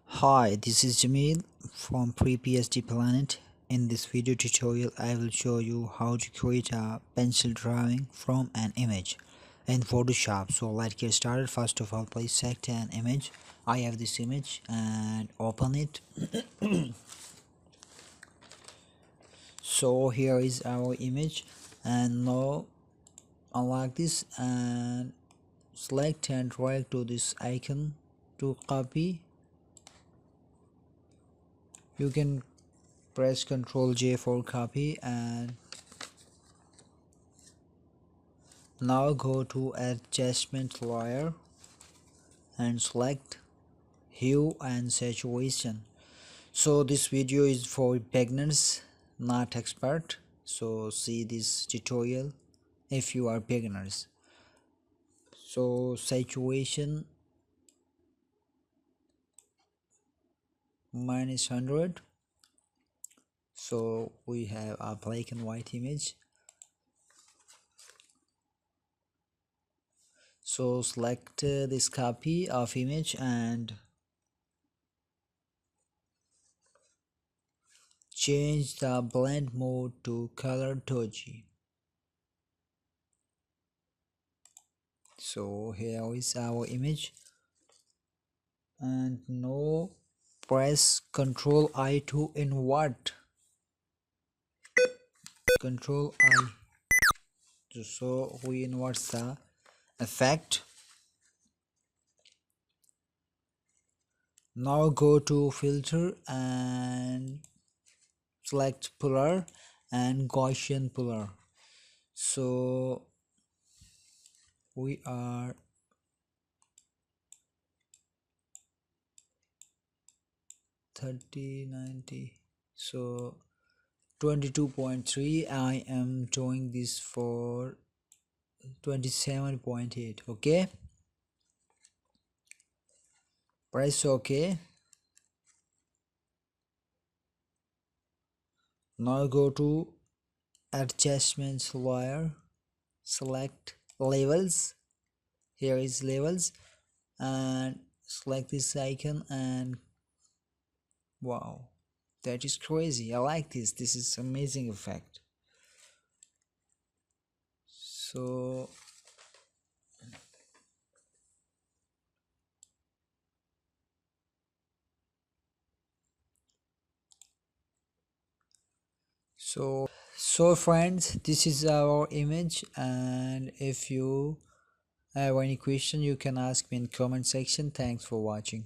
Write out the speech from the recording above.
Hi, this is Jamil from PrePSD Planet. In this video tutorial, I will show you how to create a pencil drawing from an image in Photoshop. So let's get started. First of all, please select an image. I have this image and open it. So here is our image, and now unlock this and select and drag to this icon to copy. You can press Ctrl J for copy, and now go to adjustment layer and select hue and saturation. So this video is for beginners, not expert, so see this tutorial if you are beginners. So saturation -100. So we have a black and white image. So select this copy of image and change the blend mode to color doji. So here is our image, and now press Ctrl I to invert. Ctrl I, so we invert the effect. Now go to filter and select blur and Gaussian blur. So we are 3090, so 22.3. I am doing this for 27.8. okay, press OK. Now go to adjustments layer, select levels. Here is levels, and select this icon, and wow, that is crazy. I like this is amazing effect. So so friends, this is our image, and if you have any question, you can ask me in comment section. Thanks for watching.